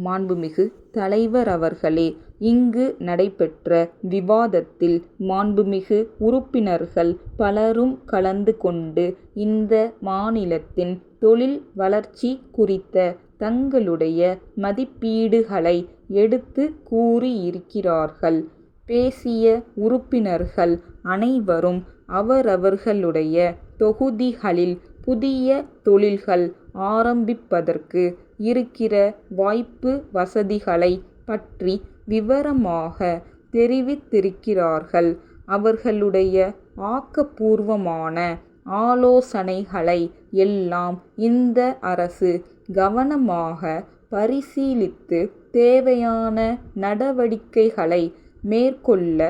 மாண்புமிகு தலைவர் அவர்களே, இங்கு நடைபெற்ற விவாதத்தில் மாண்புமிகு உறுப்பினர்கள் பலரும் கலந்து கொண்டு இந்த மாநிலத்தின் தொழில் வளர்ச்சி குறித்த தங்களுடைய மதிப்பீடுகளை எடுத்து கூறியிருக்கிறார்கள். பேசிய உறுப்பினர்கள் அனைவரும் அவரவர்களுடைய தொகுதிகளில் புதிய தொழில்கள் ஆரம்பிப்பதற்கு இருக்கிற வாய்ப்பு வசதிகளை பற்றி விவரமாக தெரிவித்திருக்கிறார்கள். அவர்களுடைய ஆக்கப்பூர்வமான ஆலோசனைகளை எல்லாம் இந்த அரசு கவனமாக பரிசீலித்து தேவையான நடவடிக்கைகளை மேற்கொள்ள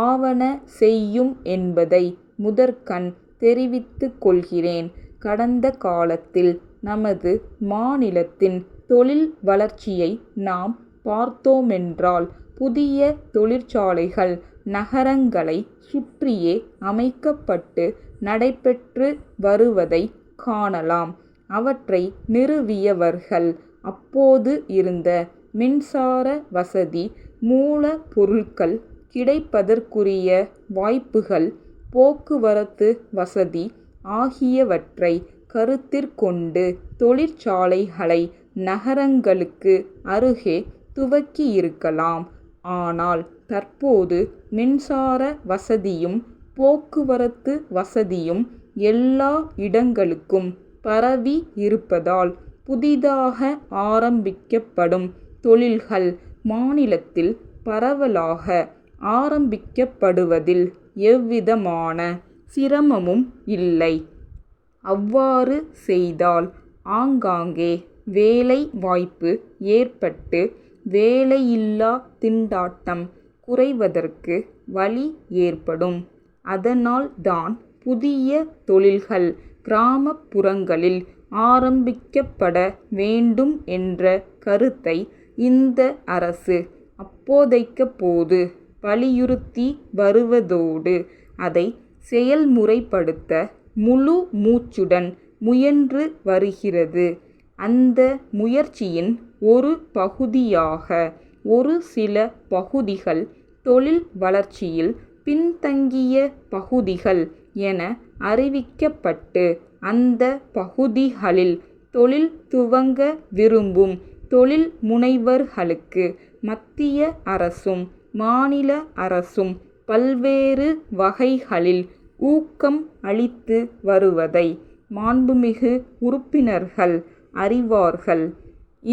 ஆவன செய்யும் என்பதை முதற்கண் தெரிவித்துக் கொள்கிறேன். கடந்த காலத்தில் நமது மாநிலத்தின் தொழில் வளர்ச்சியை நாம் பார்த்தோமென்றால் புதிய தொழிற்சாலைகள் நகரங்களை சுற்றியே அமைக்கப்பட்டு நடைபெற்று வருவதை காணலாம். அவற்றை நிறுவியவர்கள் அப்போது இருந்த மின்சார வசதி, மூலப்பொருட்கள் கிடைப்பதற்குரிய வாய்ப்புகள், போக்குவரத்து வசதி ஆகியவற்றை கருத்திற்கொண்டு தொழிற்சாலைகளை நகரங்களுக்கு அருகே துவக்கியிருக்கலாம். ஆனால் தற்போது மின்சார வசதியும் போக்குவரத்து வசதியும் எல்லா இடங்களுக்கும் பரவி இருப்பதால் புதிதாக ஆரம்பிக்கப்படும் தொழில்கள் மாநிலத்தில் பரவலாக ஆரம்பிக்கப்படுவதில் எவ்விதமான சிரமமும் இல்லை. அவ்வாறு செய்தால் ஆங்காங்கே வேலை வாய்ப்பு ஏற்பட்டு வேலையில்லா திண்டாட்டம் குறைவதற்கு வழி ஏற்படும். அதனால் தான் புதிய தொழில்கள் கிராமப்புறங்களில் ஆரம்பிக்கப்பட வேண்டும் என்ற கருத்தை இந்த அரசு அப்போதைக்கப்போது வலியுறுத்தி வருவதோடு அதை செயல்முறைப்படுத்த முழு மூச்சுடன் முயன்று வருகிறது. அந்த முயற்சியின் ஒரு பகுதியாக ஒரு சில பகுதிகள் தொழில் வளர்ச்சியில் பின்தங்கிய பகுதிகள் என அறிவிக்கப்பட்டு அந்த பகுதிகளில் தொழில் துவங்க விரும்பும் தொழில் முனைவர்களுக்கு மத்திய அரசும் மாநில அரசும் பல்வேறு வகைகளில் ஊக்கம் அளித்து வருவதை மாண்புமிகு உறுப்பினர்கள் அறிவார்கள்.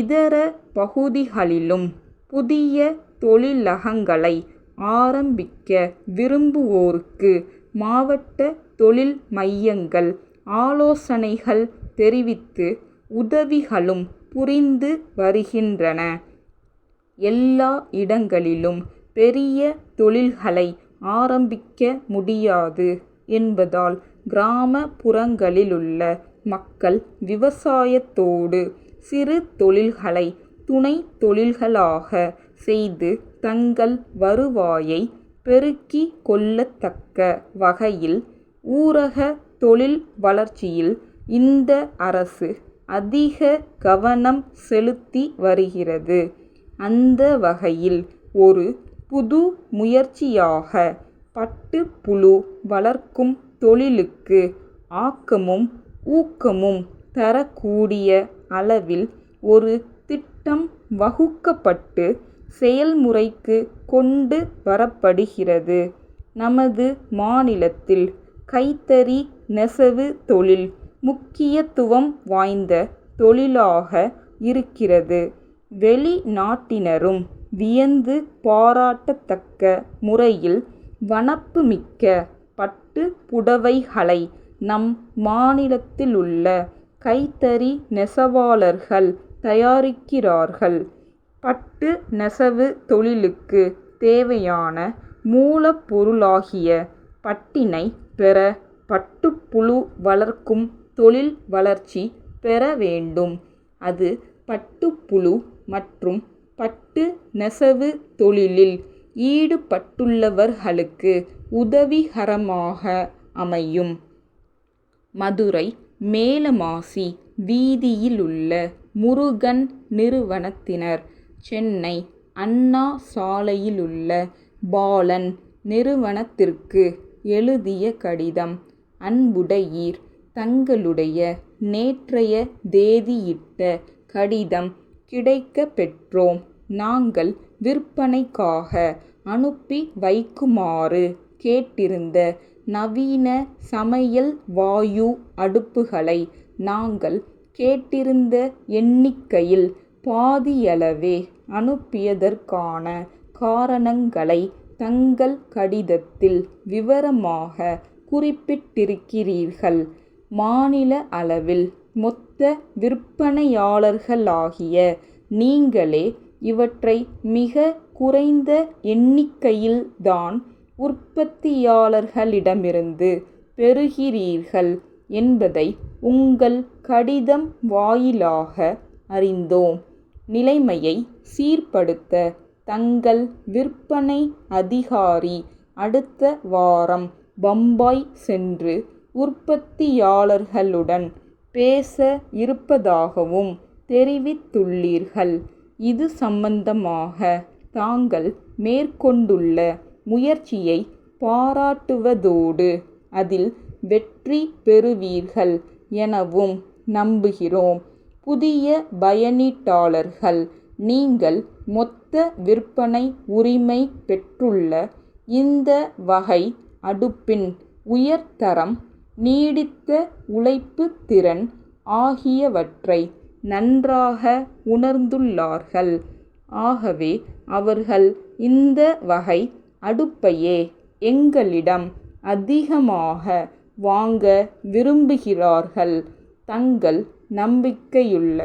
இதர பகுதிகளிலும் புதிய தொழிலகங்களை ஆரம்பிக்க விரும்புவோருக்கு மாவட்ட தொழில் மையங்கள் ஆலோசனைகள் தெரிவித்து உதவிகளும் புரிந்து வருகின்றன. எல்லா இடங்களிலும் பெரிய தொழில்களை ஆரம்பிக்க முடியாது என்பதால் கிராமப்புறங்களிலுள்ள மக்கள் விவசாயத்தோடு சிறு தொழில்களை துணை தொழில்களாக செய்து தங்கள் வருவாயை பெருக்கிக் கொள்ளத்தக்க வகையில் ஊரக தொழில் வளர்ச்சியில் இந்த அரசு அதிக கவனம் செலுத்தி வருகிறது. அந்த வகையில் ஒரு புது முயற்சியாக பட்டுப்புழு வளர்க்கும் தொழிலுக்கு ஆக்கமும் ஊக்கமும் தரக்கூடிய அளவில் ஒரு திட்டம் வகுக்கப்பட்டு செயல்முறைக்கு கொண்டு வரப்படுகிறது. நமது மாநிலத்தில் கைத்தறி நெசவு தொழில் முக்கியத்துவம் வாய்ந்த தொழிலாக இருக்கிறது. வெளிநாட்டினரும் வியந்து பாராட்டத்தக்க முறையில் வனப்புமிக்க பட்டு புடவைகளை நம் மாநிலத்திலுள்ள கைத்தறி நெசவாளர்கள் தயாரிக்கிறார்கள். பட்டு நெசவு தொழிலுக்கு தேவையான மூலப்பொருளாகிய பட்டினை பெற பட்டுப்புழு வளர்க்கும் தொழில் வளர்ச்சி பெற வேண்டும். அது பட்டுப்புழு மற்றும் பட்டு நெசவு தொழிலில் ஈடுபட்டுள்ளவர்களுக்கு உதவிகரமாக அமையும். மதுரை மேலமாசி வீதியிலுள்ள முருகன் நிறுவனத்தினர். சென்னை அண்ணா சாலையிலுள்ள பாலன் நிறுவனத்திற்கு எழுதிய கடிதம். அன்புடையீர், தங்களுடைய நேற்றைய தேதியிட்ட கடிதம் கிடைக்கப் பெற்றோம். நாங்கள் விற்பனைக்காக அனுப்பி வைக்குமாறு கேட்டிருந்த நவீன சமையல் வாயு அடுப்புகளை நாங்கள் கேட்டிருந்த எண்ணிக்கையில் பாதியளவே அனுப்பியதற்கான காரணங்களை தங்கள் கடிதத்தில் விவரமாக குறிப்பிட்டிருக்கிறீர்கள். மாநில அளவில் மொத்த விற்பனையாளர்களாகிய நீங்களே இவற்றை மிக குறைந்த எண்ணிக்கையில்தான் உற்பத்தியாளர்களிடமிருந்து பெறுகிறீர்கள் என்பதை உங்கள் கடிதம் வாயிலாக அறிந்தோம். நிலைமையை சீர்படுத்த தங்கள் விற்பனை அதிகாரி அடுத்த வாரம் பம்பாய் சென்று உற்பத்தியாளர்களுடன் பேச இருப்பதாகவும் தெரிவித்துள்ளீர்கள். இது சம்பந்தமாக தாங்கள் மேற்கொண்டுள்ள முயற்சியை பாராட்டுவதோடு அதில் வெற்றி பெறுவீர்கள் எனவும் நம்புகிறோம். புதிய பயனீட்டாளர்கள், நீங்கள் மொத்த விற்பனை உரிமை பெற்றுள்ள இந்த வகை அடுப்பின் உயர்தரம், நீடித்த உழைப்பு திறன் ஆகியவற்றை நன்றாக உணர்ந்துள்ளார்கள். ஆகவே அவர்கள் இந்த வகை அடுப்பையே எங்களிடம் அதிகமாக வாங்க விரும்புகிறார்கள். தங்கள் நம்பிக்கையுள்ள